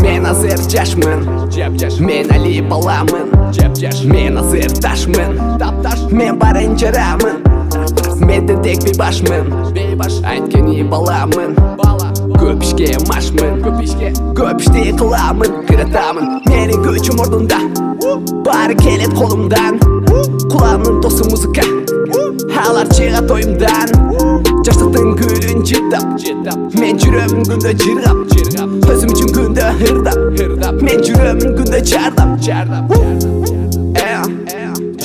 Мен азыр жашмын, мен али баламын, мен азыр ташмын, мен барын жарамын, менде тек бейбашмын, айткени баламын, көп ишке машмын, көп ишти кыламын, кыратамын менин көчүм ордунда, баары келет колумдан, куламын досу музыка, алар чыгат оюмдан, жаштыктын гүлүн жыттап, мен жүрөмүн күндө жыргап, өзүм үчүн күндө ырдап, мен жүрөмүн күндө чардап,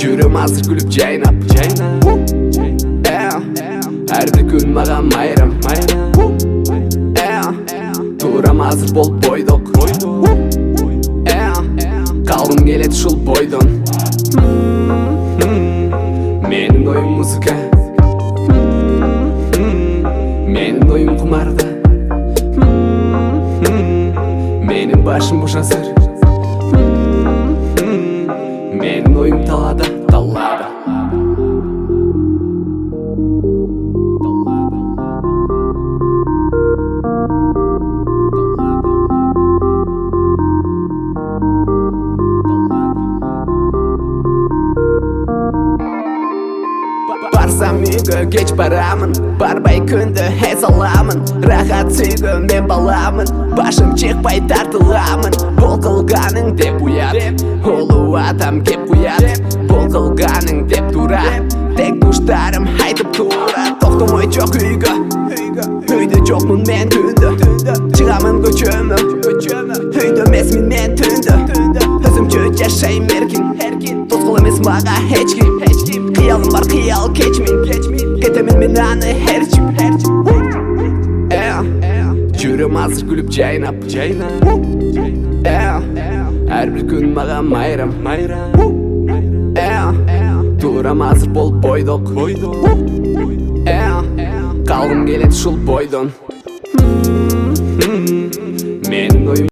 жүрөм азыр күлүп жайнап, ар бир күн мага майрам, турам азыр болуп бойдок, калгым келет ушул бойдон, менин оюм музыка, менин оюм кумарда, менин башым буш азыр, менин оюм талаада. Барсам үйгө кеч барамын, барбай күндө эс аламын, рахат сүйгө мен баламын, башым чыкпай тартыламын, бул кылганың деп уят, улуу атам кеп куят, бул кылганың деп турат, тек куштарым айтып турат, токтомой жок үйгө, үйдө жокмун мен түндө, чыгамын көчөмө, үйдө эмесмин мен түндө, өзүмчө жашайм эркин, тоскул эмес мага эч ким, кыялым бар кыял кечмин, кетемин мен аны эрчип, жүрөм азыр күлүп жайнап, ар бир күн мага майрам, турам азыр болуп бойдок, калгым келет ушул бойдон, менин оюм